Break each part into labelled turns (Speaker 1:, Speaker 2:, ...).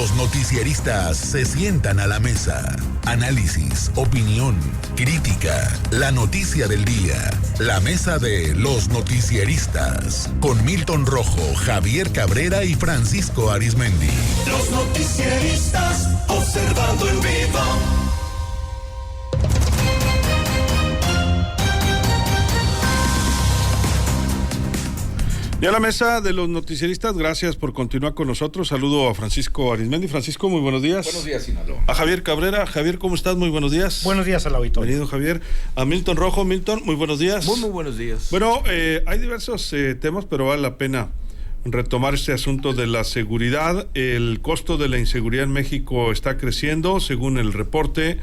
Speaker 1: Los noticieristas se sientan a la mesa. Análisis, opinión, crítica, la noticia del día. La mesa de los noticieristas. Con Milton Rojo, Javier Cabrera y Francisco Arizmendi.
Speaker 2: Los noticieristas observando en vivo.
Speaker 3: Y a la mesa de los noticieristas, gracias por continuar con nosotros. Saludo a Francisco Arizmendi. Francisco, muy buenos días.
Speaker 4: Buenos días, Sinaloa.
Speaker 3: A Javier Cabrera. Javier, ¿cómo estás? Muy buenos días.
Speaker 5: Buenos días al auditorio.
Speaker 3: Bienvenido, Javier. A Milton Rojo. Milton, muy buenos días.
Speaker 4: Muy buenos días.
Speaker 3: Bueno, hay diversos temas, pero vale la pena retomar este asunto de la seguridad. El costo de la inseguridad en México está creciendo, según el reporte.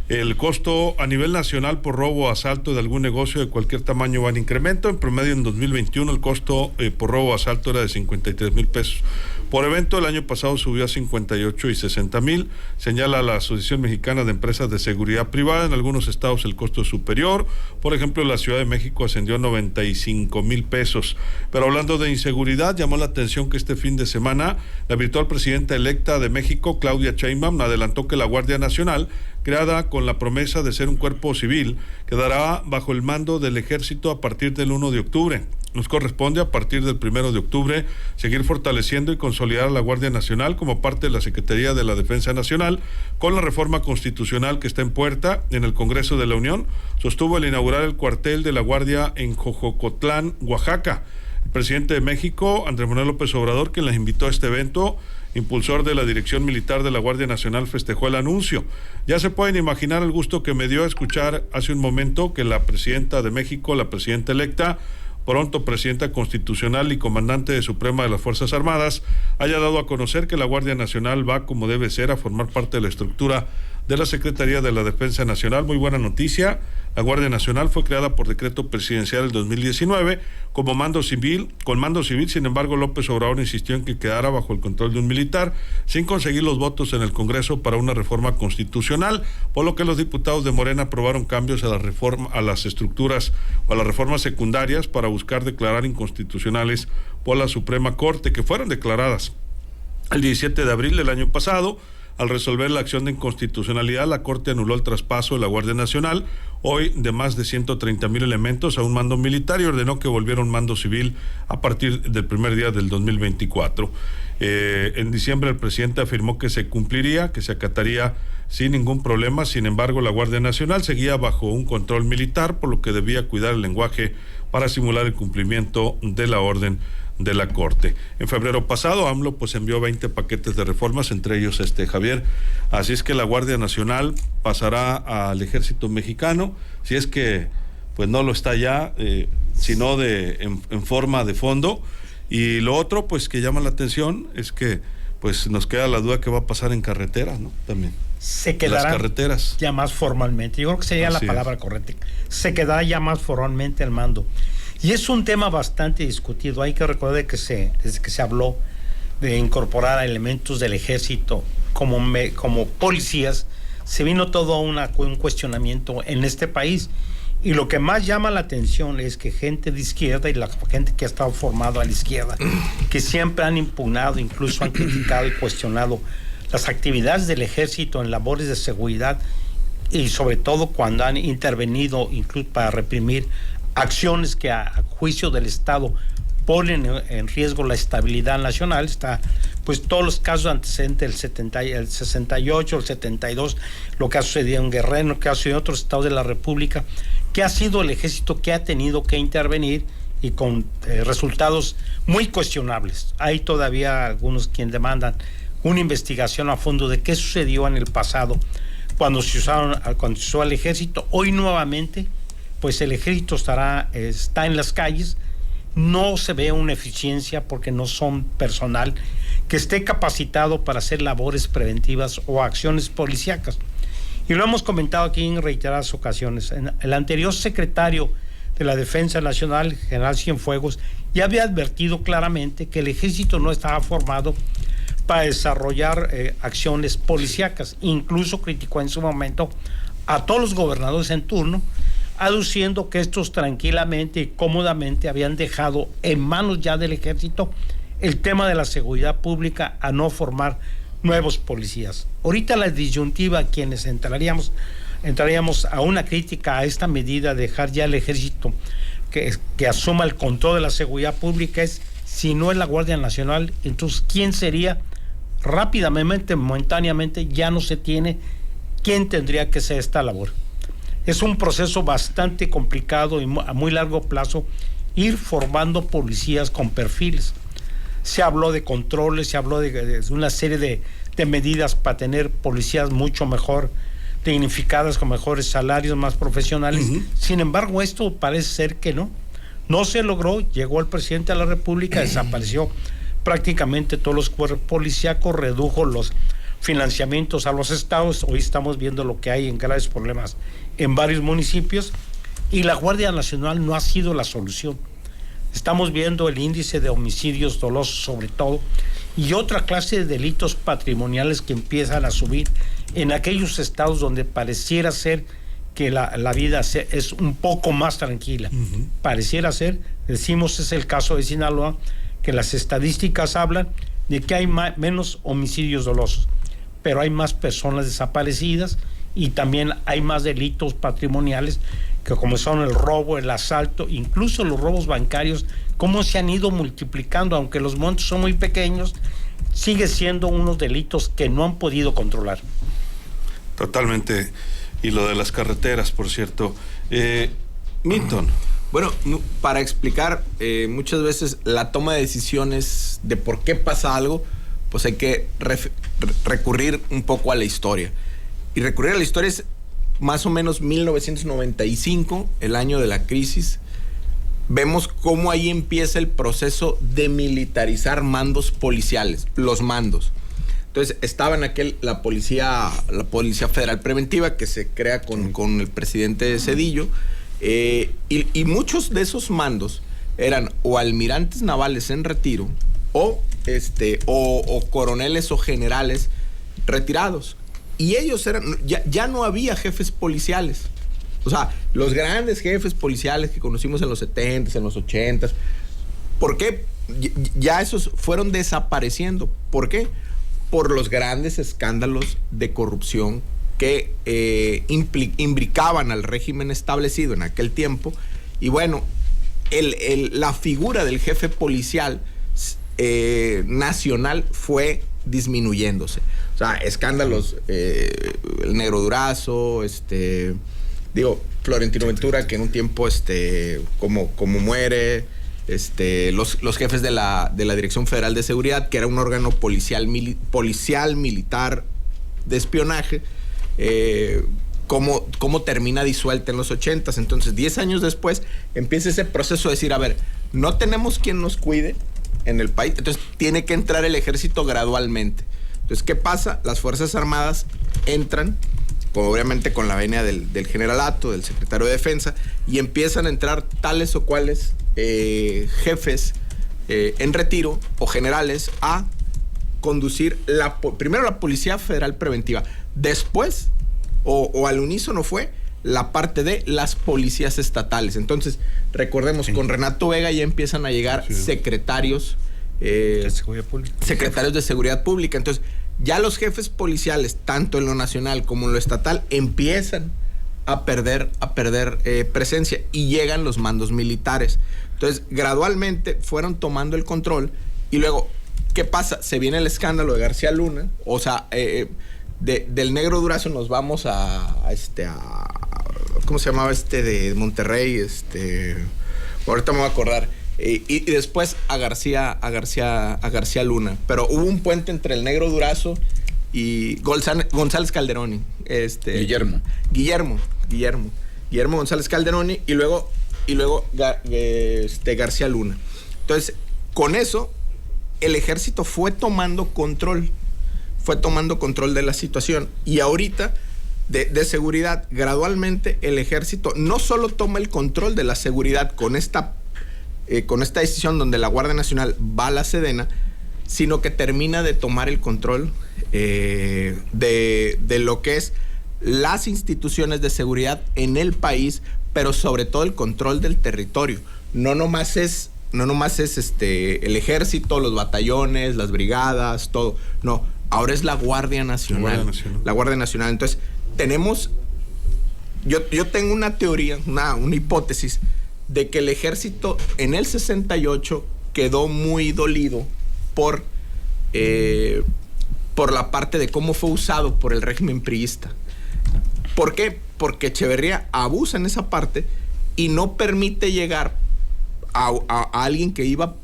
Speaker 3: El costo a nivel nacional por robo o asalto de algún negocio de cualquier tamaño va en incremento. En promedio, en 2021, el costo por robo o asalto era de 53,000 pesos por evento. El año pasado subió a 58 y 60,000. Señala la Asociación Mexicana de Empresas de Seguridad Privada. En algunos estados el costo es superior. Por ejemplo, en la Ciudad de México ascendió a 95,000 pesos. Pero hablando de inseguridad, llamó la atención que este fin de semana la virtual presidenta electa de México, Claudia Sheinbaum, adelantó que la Guardia Nacional, creada con la promesa de ser un cuerpo civil, quedará bajo el mando del Ejército a partir del 1 de octubre. Nos corresponde, a partir del 1 de octubre, seguir fortaleciendo y consolidar a la Guardia Nacional como parte de la Secretaría de la Defensa Nacional, con la reforma constitucional que está en puerta en el Congreso de la Unión. Sostuvo al inaugurar el cuartel de la Guardia en Jojocotlán, Oaxaca. El presidente de México, Andrés Manuel López Obrador, quien las invitó a este evento, impulsor de la Dirección Militar de la Guardia Nacional, festejó el anuncio. Ya se pueden imaginar el gusto que me dio escuchar hace un momento que la presidenta de México, la presidenta electa, pronto presidenta constitucional y comandante de Suprema de las Fuerzas Armadas, haya dado a conocer que la Guardia Nacional va, como debe ser, a formar parte de la estructura de la Secretaría de la Defensa Nacional. Muy buena noticia. La Guardia Nacional fue creada por decreto presidencial del 2019 con mando civil. Sin embargo, López Obrador insistió en que quedara bajo el control de un militar, sin conseguir los votos en el Congreso para una reforma constitucional, por lo que los diputados de Morena aprobaron cambios a las estructuras o a las reformas secundarias para buscar declarar inconstitucionales por la Suprema Corte, que fueron declaradas el 17 de abril del año pasado. Al resolver la acción de inconstitucionalidad, la Corte anuló el traspaso de la Guardia Nacional, hoy de más de 130,000 elementos, a un mando militar, y ordenó que volviera un mando civil a partir del primer día del 2024. En diciembre el presidente afirmó que se cumpliría, que se acataría sin ningún problema. Sin embargo, la Guardia Nacional seguía bajo un control militar, por lo que debía cuidar el lenguaje para simular el cumplimiento de la orden de la Corte. En febrero pasado, AMLO envió 20 paquetes de reformas, entre ellos Javier. Así es que la Guardia Nacional pasará al Ejército Mexicano, si es que no lo está ya, sino en forma de fondo. Y lo otro que llama la atención es que nos queda la duda que va a pasar en carreteras, ¿no? También.
Speaker 5: Se quedará
Speaker 3: las carreteras
Speaker 5: ya más formalmente. Yo creo que sería la palabra correcta. Se quedará ya más formalmente al mando. Y es un tema bastante discutido. Hay que recordar que desde que se habló de incorporar a elementos del ejército como policías, se vino todo un cuestionamiento en este país. Y lo que más llama la atención es que gente de izquierda y la gente que ha estado formada a la izquierda, que siempre han impugnado, incluso han criticado y cuestionado las actividades del ejército en labores de seguridad, y sobre todo cuando han intervenido incluso para reprimir acciones que a juicio del Estado ponen en riesgo la estabilidad nacional. Está todos los casos antecedentes el 68, el 72, lo que ha sucedido en Guerrero, lo que ha sucedido en otros estados de la República, que ha sido el ejército que ha tenido que intervenir y con resultados muy cuestionables. Hay todavía algunos quienes demandan una investigación a fondo de qué sucedió en el pasado cuando se usó el ejército. Hoy nuevamente el ejército está en las calles. No se ve una eficiencia porque no son personal que esté capacitado para hacer labores preventivas o acciones policíacas. Y lo hemos comentado aquí en reiteradas ocasiones. El anterior secretario de la Defensa Nacional, general Cienfuegos, ya había advertido claramente que el ejército no estaba formado para desarrollar acciones policíacas. Incluso criticó en su momento a todos los gobernadores en turno, aduciendo que estos tranquilamente y cómodamente habían dejado en manos ya del ejército el tema de la seguridad pública, a no formar nuevos policías. Ahorita la disyuntiva, quienes entraríamos a una crítica a esta medida, dejar ya el ejército que asuma el control de la seguridad pública, es si no es la Guardia Nacional, entonces ¿quién sería? Rápidamente, momentáneamente, ya no se tiene quién tendría que hacer esta labor. Es un proceso bastante complicado y a muy largo plazo ir formando policías con perfiles. Se habló de controles, se habló de una serie de medidas para tener policías mucho mejor dignificadas, con mejores salarios, más profesionales. Sin embargo, esto parece ser que no se logró. Llegó el presidente de la República, desapareció prácticamente todos los cuerpos policíacos, redujo los financiamientos a los estados. Hoy estamos viendo lo que hay en graves problemas en varios municipios, y la Guardia Nacional no ha sido la solución. Estamos viendo el índice de homicidios dolosos sobre todo, y otra clase de delitos patrimoniales que empiezan a subir en aquellos estados donde pareciera ser que la vida es un poco más tranquila. Pareciera ser, decimos, es el caso de Sinaloa, que las estadísticas hablan de que hay menos homicidios dolosos, pero hay más personas desaparecidas y también hay más delitos patrimoniales, que como son el robo, el asalto, incluso los robos bancarios, cómo se han ido multiplicando, aunque los montos son muy pequeños, sigue siendo unos delitos que no han podido controlar.
Speaker 3: Totalmente. Y lo de las carreteras, por cierto. Milton.
Speaker 4: Bueno, para explicar, muchas veces la toma de decisiones de por qué pasa algo, pues hay que recurrir un poco a la historia. Y recurrir a la historia es más o menos 1995, el año de la crisis. Vemos cómo ahí empieza el proceso de militarizar mandos policiales, los mandos. Entonces, estaba en la Policía Federal Preventiva, que se crea con el presidente Zedillo, y muchos de esos mandos eran o almirantes navales en retiro, o coroneles o generales retirados. Y ellos ya no había jefes policiales. O sea, los grandes jefes policiales que conocimos en los 70s, en los 80s, ¿por qué? Ya esos fueron desapareciendo. ¿Por qué? Por los grandes escándalos de corrupción que imbricaban al régimen establecido en aquel tiempo. Y bueno, la figura del jefe policial nacional fue disminuyéndose. O sea, escándalos, el Negro Durazo, Florentino Ventura, que en un tiempo como muere, los jefes de la Dirección Federal de Seguridad, que era un órgano policial militar de espionaje, cómo termina disuelta en los 80s. Entonces, 10 años después, empieza ese proceso de decir, a ver, no tenemos quien nos cuide en el país, entonces tiene que entrar el ejército gradualmente. Entonces, ¿qué pasa? Las Fuerzas Armadas entran, obviamente con la venia del generalato, del secretario de Defensa, y empiezan a entrar tales o cuales jefes en retiro o generales a conducir primero la Policía Federal Preventiva, después, o al unísono fue, la parte de las policías estatales. Entonces, recordemos, con Renato Vega ya empiezan a llegar secretarios de seguridad pública. Entonces, ya los jefes policiales, tanto en lo nacional como en lo estatal, empiezan a perder presencia, y llegan los mandos militares. Entonces, gradualmente fueron tomando el control, y luego, ¿qué pasa? Se viene el escándalo de García Luna. O sea, del Negro Durazo nos vamos a ¿cómo se llamaba de Monterrey? Ahorita me voy a acordar. Y después a García Luna. Pero hubo un puente entre el Negro Durazo y González Calderoni. Guillermo González Calderoni, y luego García Luna. Entonces, con eso, el ejército fue tomando control de la situación. Y ahorita, de seguridad, gradualmente el ejército no solo toma el control de la seguridad con esta decisión donde la Guardia Nacional va a la Sedena, sino que termina de tomar el control de lo que es las instituciones de seguridad en el país, pero sobre todo el control del territorio. No nomás es el ejército, los batallones, las brigadas, todo. No, ahora es la Guardia Nacional. La Guardia Nacional. Entonces, tenemos... Yo tengo una teoría, una hipótesis de que el ejército en el 68 quedó muy dolido por la parte de cómo fue usado por el régimen priista. ¿Por qué? Porque Echeverría abusa en esa parte y no permite llegar a alguien que iba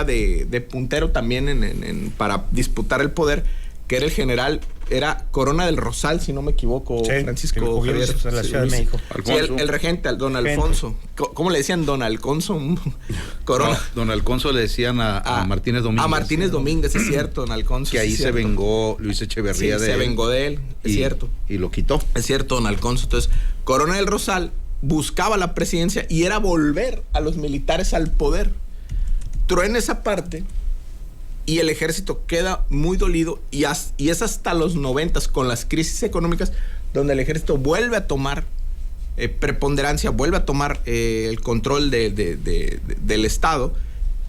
Speaker 4: de puntero también para disputar el poder, que era el general, era Corona del Rosal, si no me equivoco, sí, Francisco Javier,
Speaker 5: de la Ciudad de México.
Speaker 4: Sí, el regente, don Alfonso. ¿Cómo le decían? Don Alfonso Corona.
Speaker 6: No, don Alfonso le decían a Martínez Domínguez.
Speaker 4: A Martínez Domínguez, es cierto, don Alfonso.
Speaker 6: Que ahí se vengó Luis Echeverría
Speaker 4: de él. Se vengó de él, es cierto.
Speaker 6: Y lo quitó.
Speaker 4: Es cierto, don Alfonso. Entonces, Corona del Rosal buscaba la presidencia y era volver a los militares al poder. Truena esa parte y el ejército queda muy dolido y es hasta los 90s, con las crisis económicas, donde el ejército vuelve a tomar preponderancia, vuelve a tomar el control del Estado.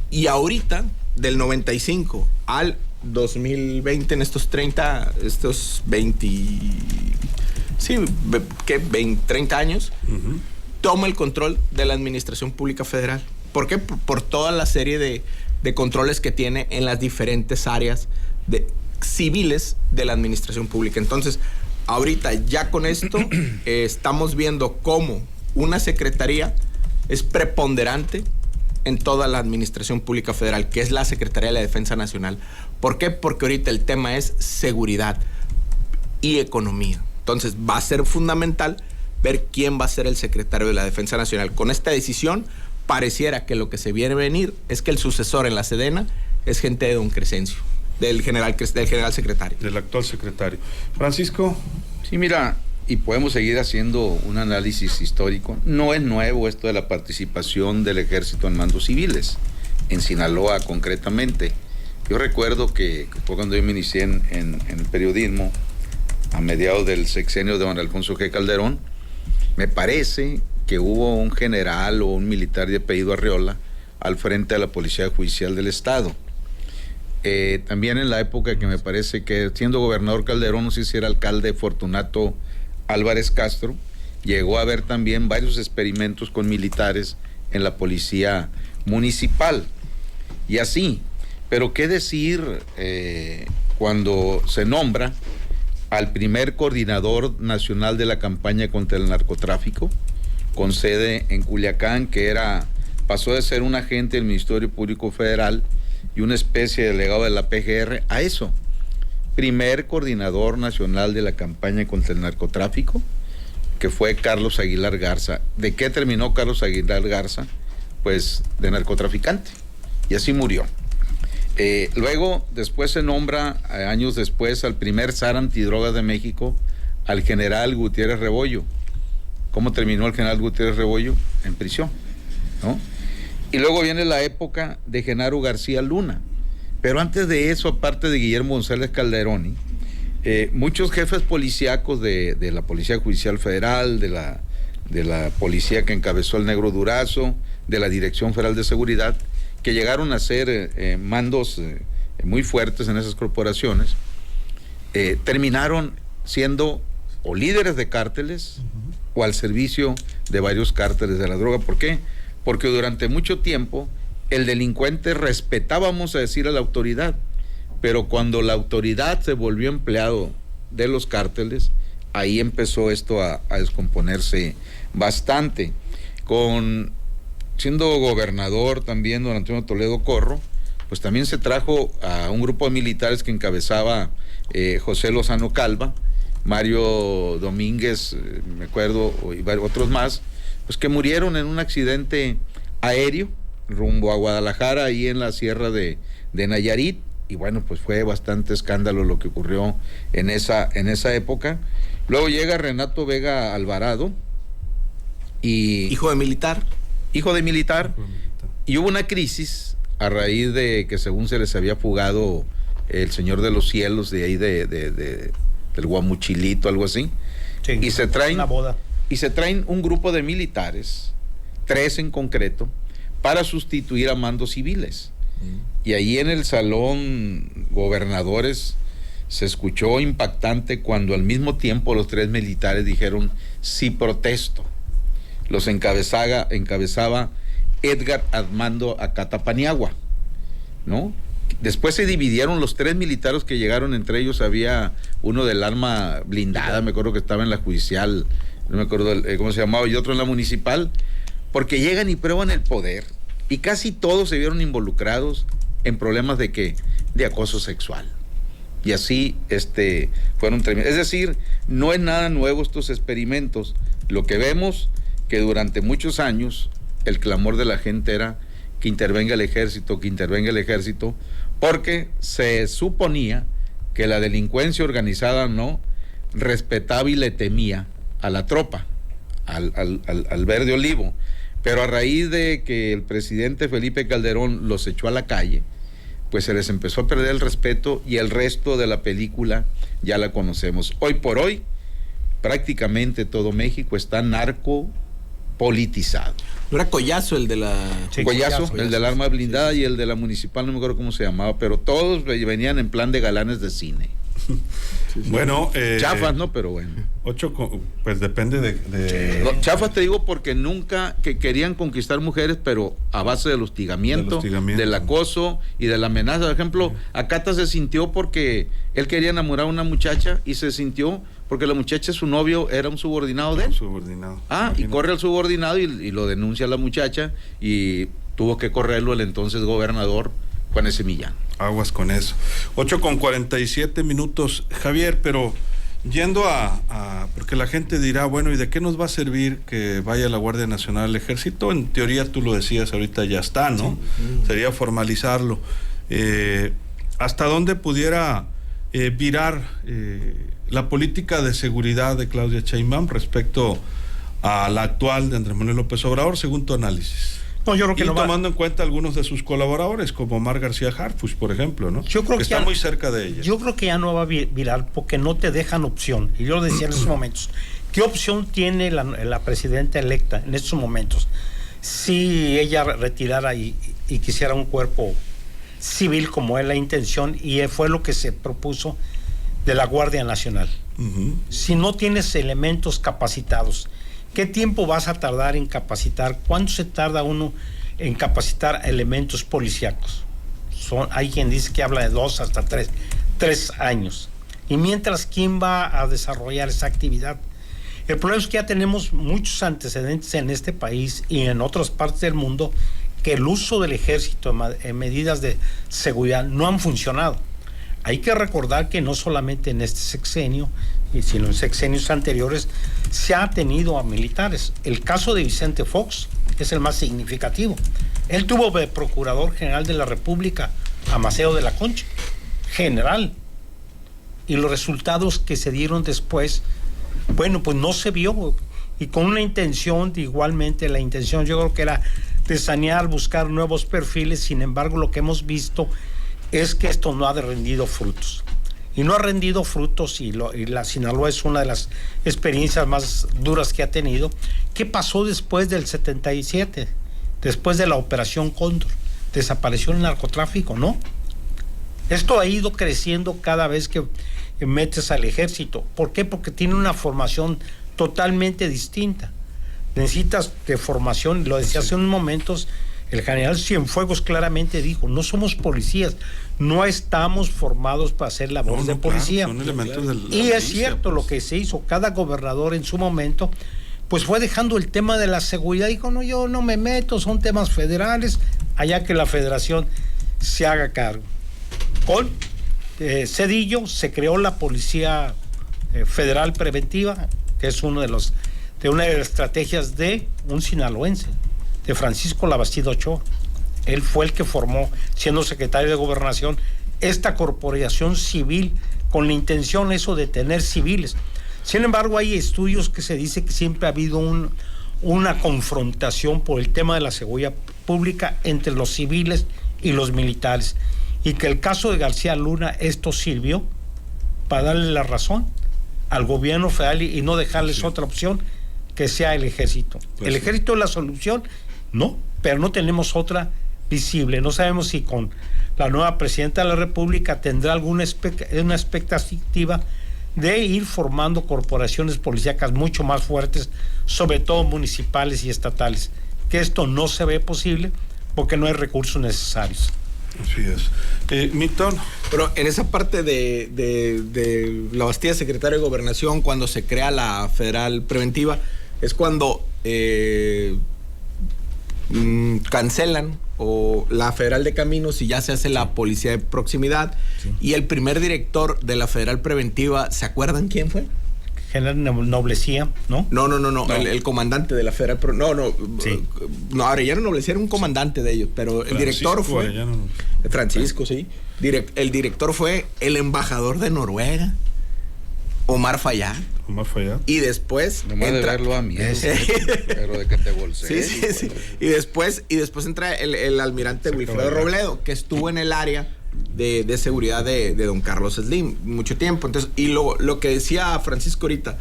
Speaker 4: Y ahorita, del 95 al 2020, en estos 30 años, toma el control de la Administración Pública Federal. ¿Por qué? Por toda la serie de controles que tiene en las diferentes áreas civiles de la administración pública. Entonces, ahorita ya con esto estamos viendo cómo una secretaría es preponderante en toda la administración pública federal, que es la Secretaría de la Defensa Nacional. ¿Por qué? Porque ahorita el tema es seguridad y economía. Entonces, va a ser fundamental ver quién va a ser el secretario de la Defensa Nacional. Con esta decisión, pareciera que lo que se viene a venir es que el sucesor en la Sedena es gente de don Crescencio, del general secretario.
Speaker 3: Del actual secretario. Francisco.
Speaker 6: Sí, mira, y podemos seguir haciendo un análisis histórico. No es nuevo esto de la participación del ejército en mandos civiles, en Sinaloa concretamente. Yo recuerdo que fue cuando yo me inicié en el periodismo, a mediados del sexenio de don Alfonso G. Calderón, me parece que hubo un general o un militar de apellido Arreola al frente de la Policía Judicial del Estado. También en la época que me parece que, siendo gobernador Calderón, no sé si era alcalde Fortunato Álvarez Castro, llegó a haber también varios experimentos con militares en la policía municipal. Y así, pero qué decir cuando se nombra al primer coordinador nacional de la campaña contra el narcotráfico, con sede en Culiacán, que pasó de ser un agente del Ministerio Público Federal y una especie de delegado de la PGR a eso, primer coordinador nacional de la campaña contra el narcotráfico, que fue Carlos Aguilar Garza. ¿De qué terminó Carlos Aguilar Garza? Pues de narcotraficante, y así murió. Luego, después se nombra, años después, al primer zar antidrogas de México, al general Gutiérrez Rebollo. ¿Cómo terminó el general Gutiérrez Rebollo? En prisión, ¿no? Y luego viene la época de Genaro García Luna. Pero antes de eso, aparte de Guillermo González Calderoni, muchos jefes policíacos de la Policía Judicial Federal, de la policía que encabezó el Negro Durazo, de la Dirección Federal de Seguridad, que llegaron a ser mandos muy fuertes en esas corporaciones, terminaron siendo o líderes de cárteles o al servicio de varios cárteles de la droga. ¿Por qué? Porque durante mucho tiempo el delincuente respetaba, vamos a decir, a la autoridad, pero cuando la autoridad se volvió empleado de los cárteles, ahí empezó esto a descomponerse bastante. Siendo gobernador también don Antonio Toledo Corro, pues también se trajo a un grupo de militares que encabezaba José Lozano Calva, Mario Domínguez, me acuerdo, y otros más, pues que murieron en un accidente aéreo rumbo a Guadalajara, ahí en la sierra de Nayarit. Y bueno, pues fue bastante escándalo lo que ocurrió en esa época. Luego llega Renato Vega Alvarado,
Speaker 4: hijo de militar,
Speaker 6: y hubo una crisis a raíz de que, según se les había fugado el Señor de los Cielos de ahí del Guamuchilito, algo así.
Speaker 5: Sí,
Speaker 6: y se traen
Speaker 5: una boda.
Speaker 6: Y se traen un grupo de militares, 3 en concreto, para sustituir a mandos civiles. Y ahí en el salón, gobernadores se escuchó impactante cuando al mismo tiempo los 3 militares dijeron: sí protesto. Los encabezaba Edgar Armando Acata Paniagua, ¿no? Después se dividieron los 3 militares que llegaron, entre ellos había uno del arma blindada, me acuerdo que estaba en la judicial, no me acuerdo cómo se llamaba, y otro en la municipal, porque llegan y prueban el poder, y casi todos se vieron involucrados en problemas de ¿qué? De acoso sexual. Y así fueron tremendos. Es decir, no es nada nuevo estos experimentos. Lo que vemos que durante muchos años el clamor de la gente era que intervenga el ejército, porque se suponía que la delincuencia organizada no respetaba y le temía a la tropa, al verde olivo. Pero a raíz de que el presidente Felipe Calderón los echó a la calle, pues se les empezó a perder el respeto, y el resto de la película ya la conocemos. Hoy por hoy, prácticamente todo México está narcopolitizado.
Speaker 4: ¿No era Collazo el de la...?
Speaker 6: Sí, Collazo, el del arma blindada, sí. Y el de la municipal, no me acuerdo cómo se llamaba, pero todos venían en plan de galanes de cine.
Speaker 3: Sí. Bueno,
Speaker 6: chafas, ¿no? Pero bueno.
Speaker 3: Pues depende de...
Speaker 6: No, chafas te digo porque nunca que querían conquistar mujeres, pero a base del hostigamiento, del acoso y de la amenaza. Por ejemplo, Acata se sintió porque él quería enamorar a una muchacha, y se sintió porque la muchacha, su novio, era un subordinado de él.
Speaker 3: Subordinado.
Speaker 6: Y corre al subordinado y lo denuncia a la muchacha, y tuvo que correrlo el entonces gobernador Juan S. Millán.
Speaker 3: Aguas con eso. 8:47 Javier, pero yendo porque la gente dirá, bueno, ¿y de qué nos va a servir que vaya la Guardia Nacional al Ejército? En teoría, tú lo decías, ahorita ya está, ¿no? Sí. Sería formalizarlo. ¿Hasta dónde pudiera virar la política de seguridad de Claudia Sheinbaum respecto a la actual de Andrés Manuel López Obrador, según tu análisis?
Speaker 5: No, yo creo que
Speaker 3: tomando en cuenta algunos de sus colaboradores, como Omar García Harfuch, por ejemplo, ¿no?
Speaker 5: Yo creo que
Speaker 3: está muy cerca de ella.
Speaker 5: Yo creo que ya no va a virar porque no te dejan opción. Y yo lo decía en estos momentos. ¿Qué opción tiene la presidenta electa en estos momentos? Si ella retirara y quisiera un cuerpo civil, como es la intención, y fue lo que se propuso de la Guardia Nacional. Si no tienes elementos capacitados, ¿qué tiempo vas a tardar en capacitar? ¿Cuánto se tarda uno en capacitar elementos policíacos? Hay quien dice que habla de 2 hasta 3 años. Y mientras, ¿quién va a desarrollar esa actividad? El problema es que ya tenemos muchos antecedentes en este país y en otras partes del mundo que el uso del ejército en medidas de seguridad no han funcionado. Hay que recordar que no solamente en este sexenio, sino en sexenios anteriores, se ha tenido a militares. El caso de Vicente Fox es el más significativo. Él tuvo de Procurador General de la República a Maceo de la Concha, general. Y los resultados que se dieron después, bueno, pues no se vio. Y con una intención, igualmente la intención yo creo que era de sanear, buscar nuevos perfiles. Sin embargo, lo que hemos visto es que esto no ha rendido frutos. Y no ha rendido frutos, y la Sinaloa es una de las experiencias más duras que ha tenido. ¿Qué pasó después del 77? Después de la Operación Cóndor. Desapareció el narcotráfico, ¿no? Esto ha ido creciendo cada vez que metes al ejército. ¿Por qué? Porque tiene una formación totalmente distinta. Necesitas de formación, lo decía hace unos momentos, el general Cienfuegos claramente dijo, no somos policías, no estamos formados para hacer labores de policía.
Speaker 3: Claro, son elementos de la
Speaker 5: y
Speaker 3: policía,
Speaker 5: es cierto, lo que se hizo, cada gobernador en su momento, pues fue dejando el tema de la seguridad, dijo, no, yo no me meto, son temas federales, allá que la federación se haga cargo. Con Zedillo se creó la Policía Federal Preventiva, que es una de las estrategias de un sinaloense, de Francisco Labastida Ochoa. Él fue el que formó, siendo secretario de Gobernación, esta corporación civil con la intención eso de tener civiles. Sin embargo, hay estudios que se dice que siempre ha habido una confrontación por el tema de la seguridad pública entre los civiles y los militares, y que el caso de García Luna esto sirvió para darle la razón al gobierno federal y no dejarles otra opción que sea el ejército. Pues ¿el ejército es la solución? No, pero no tenemos otra visible. No sabemos si con la nueva presidenta de la República tendrá una expectativa de ir formando corporaciones policíacas mucho más fuertes, sobre todo municipales y estatales, que esto no se ve posible porque no hay recursos necesarios.
Speaker 3: Así es. Milton.
Speaker 4: Pero en esa parte de la Bastilla, secretario de Gobernación, cuando se crea la Federal Preventiva, es cuando cancelan o la Federal de Caminos y ya se hace la Policía de Proximidad. Sí. Y el primer director de la Federal Preventiva, ¿se acuerdan quién fue?
Speaker 5: General Noblecía, ¿no?
Speaker 4: No. El comandante de la Federal
Speaker 5: sí.
Speaker 4: No, Arellano Noblecía era un comandante de el director fue Arellano. Francisco, sí. El director fue el embajador de Noruega, Omar Fayad. Y después
Speaker 6: nomás de verlo a mí, pero de que te bolsee.
Speaker 4: Sí. Y después entra el almirante Wilfredo Robledo, que estuvo en el área de seguridad de don Carlos Slim mucho tiempo. Entonces, y lo que decía Francisco ahorita,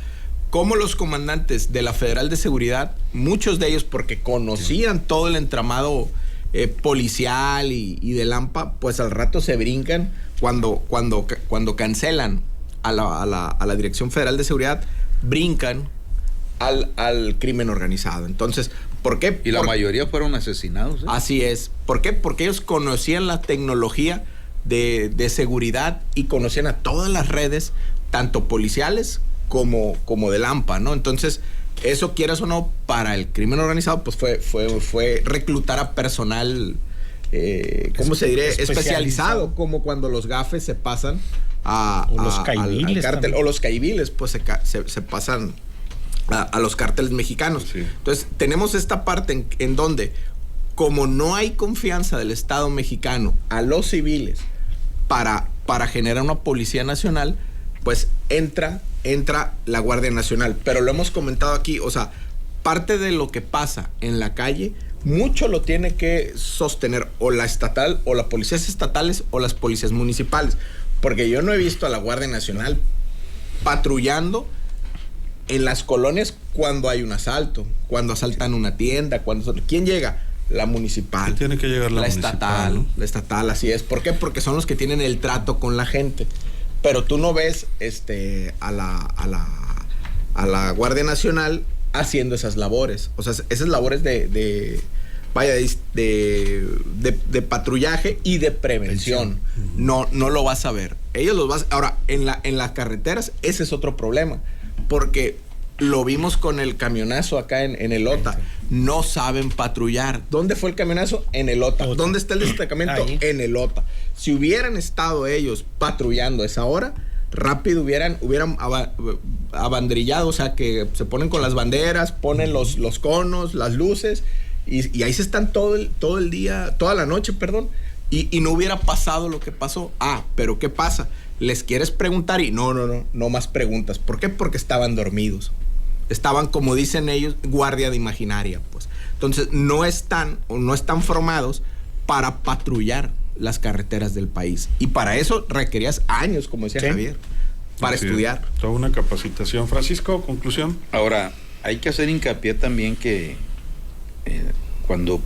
Speaker 4: como los comandantes de la Federal de Seguridad, muchos de ellos porque conocían todo el entramado policial y del AMPA, pues al rato se brincan cuando cancelan a la Dirección Federal de Seguridad, brincan al crimen organizado. Entonces, ¿por qué?
Speaker 6: Y la mayoría fueron asesinados.
Speaker 4: Así es. ¿Por qué? Porque ellos conocían la tecnología de seguridad y conocían a todas las redes, tanto policiales como del AMPA, ¿no? Entonces, eso, quieras o no, para el crimen organizado, pues fue reclutar a personal, ¿cómo se diría? Especializado, como cuando los gafes se pasan al cártel, o los caiviles, pues se pasan a los cárteles mexicanos. Sí. Entonces, tenemos esta parte en donde, como no hay confianza del Estado mexicano a los civiles para generar una policía nacional, pues entra la Guardia Nacional. Pero lo hemos comentado aquí, o sea, parte de lo que pasa en la calle, mucho lo tiene que sostener o la estatal, o las policías estatales, o las policías municipales. Porque yo no he visto a la Guardia Nacional patrullando en las colonias cuando hay un asalto, cuando asaltan una tienda, ¿quién llega? La municipal.
Speaker 3: Tiene que llegar la
Speaker 4: estatal, ¿no? La estatal, así es. ¿Por qué? Porque son los que tienen el trato con la gente. Pero tú no ves a la Guardia Nacional haciendo esas labores. O sea, esas labores de patrullaje y de prevención. No lo vas a ver. Ellos los vas. Ahora, en las carreteras, ese es otro problema. Porque lo vimos con el camionazo acá en el OTA. No saben patrullar. ¿Dónde fue el camionazo? En el OTA. ¿Dónde está el destacamento? Ahí. En el OTA. Si hubieran estado ellos patrullando a esa hora, rápido hubieran abanderillado, o sea, que se ponen con las banderas, ponen los conos, las luces, y ahí se están todo el día, toda la noche, perdón, y no hubiera pasado lo que pasó. Pero ¿qué pasa? Les quieres preguntar y no más preguntas. ¿Por qué? Porque estaban dormidos. Estaban, como dicen ellos, guardia de imaginaria, pues. Entonces, no están formados para patrullar las carreteras del país. Y para eso requerías años, como decía Javier, para estudiar.
Speaker 3: Toda una capacitación. Francisco, conclusión.
Speaker 6: Ahora, hay que hacer hincapié también que cuando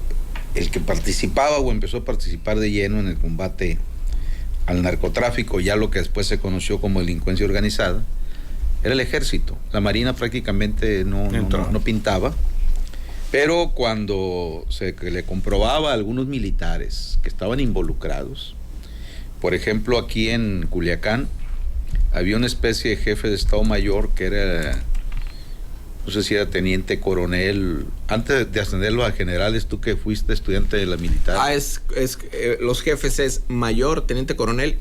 Speaker 6: el que participaba o empezó a participar de lleno en el combate al narcotráfico, ya lo que después se conoció como delincuencia organizada, era el ejército. La Marina prácticamente no pintaba, pero cuando se le comprobaba a algunos militares que estaban involucrados, por ejemplo, aquí en Culiacán había una especie de jefe de Estado Mayor que era, no sé si era teniente coronel, antes de ascenderlo a generales, tú que fuiste estudiante de la militar.
Speaker 4: Los jefes es mayor, teniente coronel,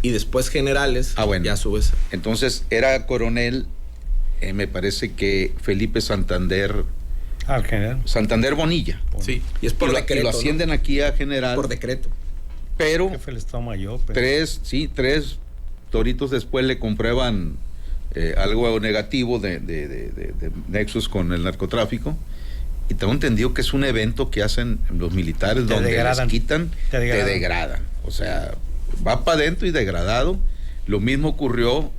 Speaker 4: y después generales,
Speaker 6: bueno.
Speaker 4: Ya subes.
Speaker 6: Entonces era coronel, me parece que Felipe Santander.
Speaker 5: Al general.
Speaker 6: Santander Bonilla.
Speaker 4: Sí, y es por decreto.
Speaker 6: Y lo ascienden, ¿no?, aquí a general.
Speaker 4: Por decreto.
Speaker 6: Pero
Speaker 5: jefe del Estado Mayor.
Speaker 6: Tres toritos después le comprueban algo negativo de nexos con el narcotráfico, y tengo entendido que es un evento que hacen los militares donde les quitan, te degradan. O sea, va para adentro y degradado. Lo mismo ocurrió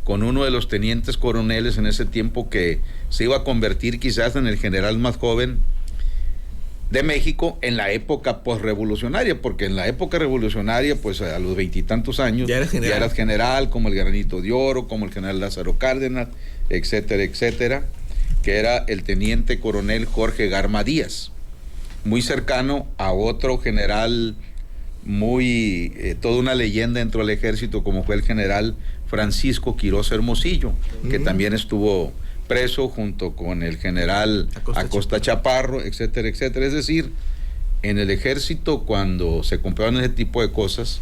Speaker 6: con uno de los tenientes coroneles en ese tiempo, que se iba a convertir quizás en el general más joven, de México en la época posrevolucionaria, porque en la época revolucionaria, pues a los 20 y tantos años,
Speaker 4: ya eras general,
Speaker 6: como el Granito de Oro, como el general Lázaro Cárdenas, etcétera, etcétera, que era el teniente coronel Jorge Garma Díaz, muy cercano a otro general toda una leyenda dentro del ejército, como fue el general Francisco Quirós Hermosillo, que también estuvo preso junto con el general Acosta Chaparro, etcétera, etcétera. Es decir, en el ejército, cuando se comprueban ese tipo de cosas,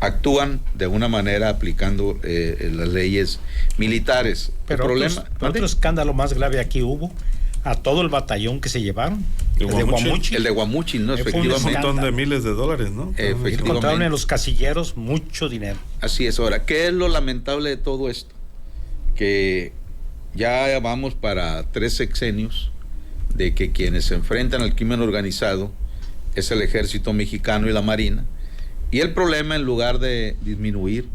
Speaker 6: actúan de una manera aplicando las leyes militares.
Speaker 5: Pero
Speaker 6: el problema,
Speaker 5: otro escándalo más grave aquí hubo, a todo el batallón que se llevaron, el de Guamúchil.
Speaker 6: El de Guamúchil, ¿no?
Speaker 3: Efectivamente. Un montón de miles de dólares, ¿no?
Speaker 6: Efectivamente.
Speaker 5: Encontraron en los casilleros mucho dinero.
Speaker 6: Así es. Ahora, ¿qué es lo lamentable de todo esto? Que ya vamos para 3 sexenios de que quienes se enfrentan al crimen organizado es el ejército mexicano y la marina, y el problema, en lugar de disminuir,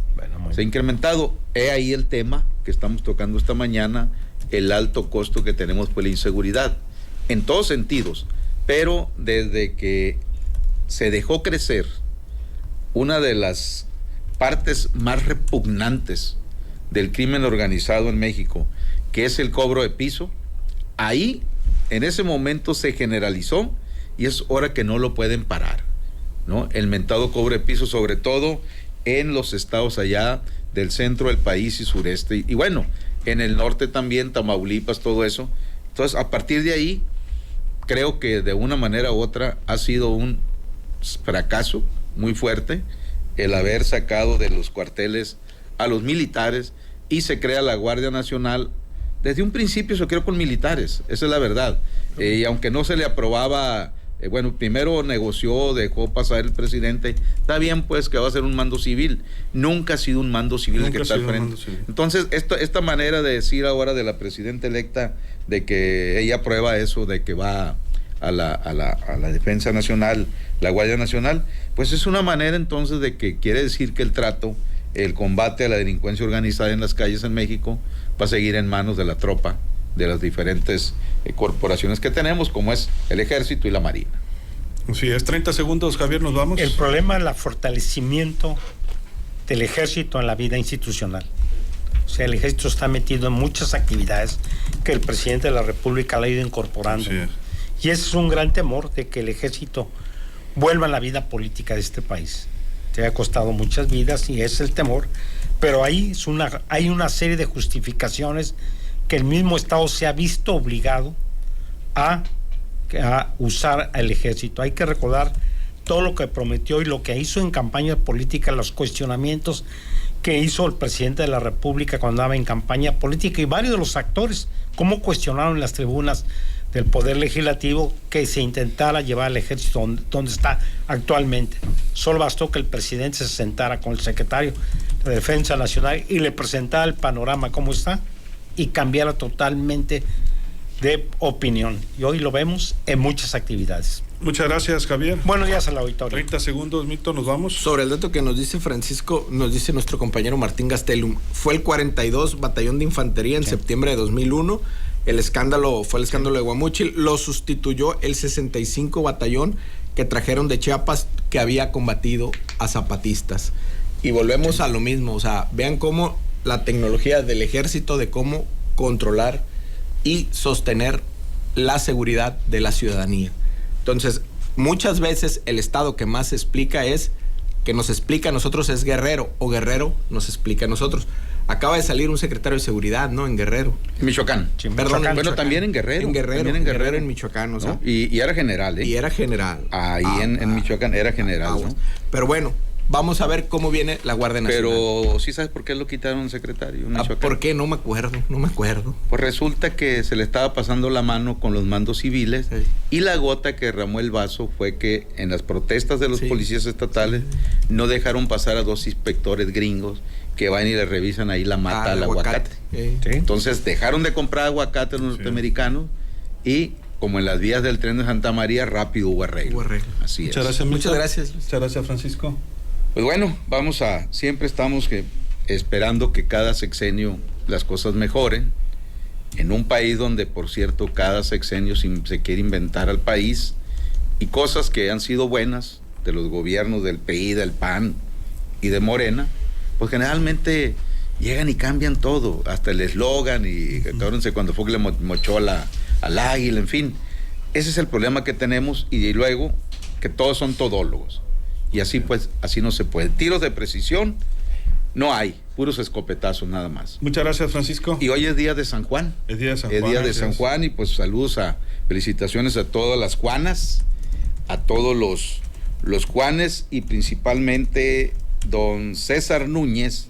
Speaker 6: se ha incrementado. He ahí el tema que estamos tocando esta mañana, el alto costo que tenemos por la inseguridad, en todos sentidos, pero desde que se dejó crecer una de las partes más repugnantes del crimen organizado en México, que es el cobro de piso, ahí en ese momento se generalizó y es hora que no lo pueden parar, ¿no? El mentado cobro de piso, sobre todo en los estados allá del centro del país y sureste, y bueno, en el norte también, Tamaulipas, todo eso. Entonces, a partir de ahí, creo que de una manera u otra ha sido un fracaso muy fuerte el haber sacado de los cuarteles a los militares, y se crea la Guardia Nacional. Desde un principio se creó con militares, esa es la verdad. Y aunque no se le aprobaba, bueno, primero negoció, dejó pasar el presidente, está bien pues que va a ser un mando civil. Nunca ha sido un mando civil el que está al frente. Entonces, esta manera de decir ahora de la presidenta electa, de que ella aprueba eso, de que va a la Defensa Nacional, la Guardia Nacional, pues es una manera entonces de que quiere decir que el combate a la delincuencia organizada en las calles en México va a seguir en manos de la tropa, de las diferentes corporaciones que tenemos, como es el Ejército y la Marina.
Speaker 3: Sí, es 30 segundos, Javier, nos vamos.
Speaker 5: El problema es el fortalecimiento del Ejército en la vida institucional. O sea, el Ejército está metido en muchas actividades que el presidente de la República le ha ido incorporando.
Speaker 3: Sí.
Speaker 5: Y ese es un gran temor de que el Ejército vuelva a la vida política de este país. Te ha costado muchas vidas y ese es el temor, pero hay una serie de justificaciones que el mismo Estado se ha visto obligado a usar al Ejército. Hay que recordar todo lo que prometió y lo que hizo en campaña política, los cuestionamientos que hizo el presidente de la República cuando andaba en campaña política, y varios de los actores, cómo cuestionaron en las tribunas del Poder Legislativo que se intentara llevar al Ejército donde está actualmente. Solo bastó que el presidente se sentara con el secretario de Defensa Nacional y le presentara el panorama como está y cambiara totalmente de opinión. Y hoy lo vemos en muchas actividades.
Speaker 3: Muchas gracias, Javier.
Speaker 5: Buenos días al auditorio.
Speaker 3: 30 segundos, Milton, nos vamos.
Speaker 4: Sobre el dato que nos dice Francisco, nos dice nuestro compañero Martín Gastelum, fue el 42 Batallón de Infantería en septiembre de 2001. Fue el escándalo de Guamúchil, lo sustituyó el 65 Batallón que trajeron de Chiapas, que había combatido a zapatistas. Y volvemos a lo mismo, o sea, vean cómo la tecnología del Ejército, de cómo controlar y sostener la seguridad de la ciudadanía. Entonces, muchas veces el Estado que más explica nos explica a nosotros es Guerrero, o Guerrero nos explica a nosotros. Acaba de salir un secretario de seguridad, ¿no? En Guerrero.
Speaker 6: En Michoacán.
Speaker 5: Sí,
Speaker 6: Perdón,
Speaker 5: Michoacán.
Speaker 6: bueno, también en Guerrero.
Speaker 4: En Guerrero,
Speaker 6: también en Guerrero,
Speaker 4: en Michoacán, o sea.
Speaker 6: ¿No? Y era general, ¿eh?
Speaker 4: Y era general.
Speaker 6: Ahí en Michoacán era general, ¿no?
Speaker 4: Pero bueno, vamos a ver cómo viene la Guardia Nacional.
Speaker 6: Pero, ¿sí sabes por qué lo quitaron secretario en Michoacán?
Speaker 4: ¿Por qué? No me acuerdo.
Speaker 6: Pues resulta que se le estaba pasando la mano con los mandos civiles,
Speaker 4: Sí.
Speaker 6: y la gota que derramó el vaso fue que en las protestas de los
Speaker 4: Sí.
Speaker 6: policías estatales no dejaron pasar a 2 inspectores gringos que van y le revisan ahí la mata al aguacate.
Speaker 5: Sí.
Speaker 6: Entonces dejaron de comprar aguacate a los norteamericanos, y como en las vías del tren de Santa María, rápido hubo arreglo. Así
Speaker 3: Muchas
Speaker 6: es.
Speaker 3: gracias, Milton.
Speaker 4: Muchas gracias.
Speaker 3: Muchas gracias, Francisco.
Speaker 6: Pues bueno, siempre estamos esperando que cada sexenio las cosas mejoren, en un país donde, por cierto, cada sexenio se quiere inventar al país, y cosas que han sido buenas de los gobiernos del PRI, del PAN y de Morena, pues generalmente llegan y cambian todo, hasta el eslogan, y acuérdense cuando fue que le mochó al águila, en fin. Ese es el problema que tenemos, y luego que todos son todólogos, y así pues, así no se puede. Tiros de precisión no hay, puros escopetazos nada más.
Speaker 3: Muchas gracias, Francisco.
Speaker 6: Y hoy es día de San Juan.
Speaker 3: Es día de San Juan.
Speaker 6: Es día de San Juan, y pues saludos, felicitaciones a todas las Juanas, a todos los Juanes, y principalmente don César Núñez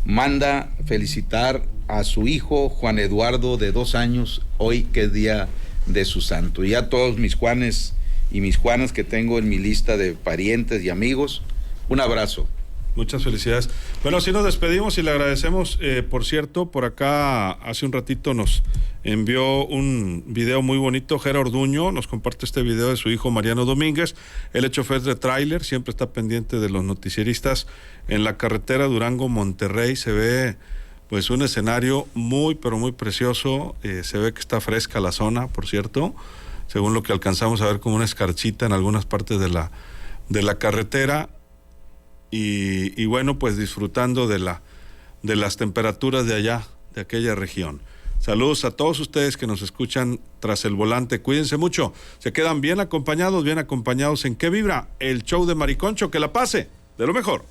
Speaker 6: manda felicitar a su hijo Juan Eduardo, de 2 años, hoy que es día de su santo. Y a todos mis Juanes y mis Juanas que tengo en mi lista de parientes y amigos, un abrazo.
Speaker 3: Muchas felicidades. Bueno, así nos despedimos y le agradecemos. Por cierto, por acá hace un ratito nos envió un video muy bonito. Gera Orduño nos comparte este video de su hijo Mariano Domínguez. Él es chofer de tráiler, siempre está pendiente de los noticieristas. En la carretera Durango-Monterrey se ve pues un escenario muy, pero muy precioso. Se ve que está fresca la zona, por cierto, según lo que alcanzamos a ver, como una escarchita en algunas partes de la carretera. Y bueno, pues disfrutando de las temperaturas de allá, de aquella región. Saludos a todos ustedes que nos escuchan tras el volante. Cuídense mucho. Se quedan bien acompañados en ¿Qué Vibra? El show de Mariconcho. Que la pase de lo mejor.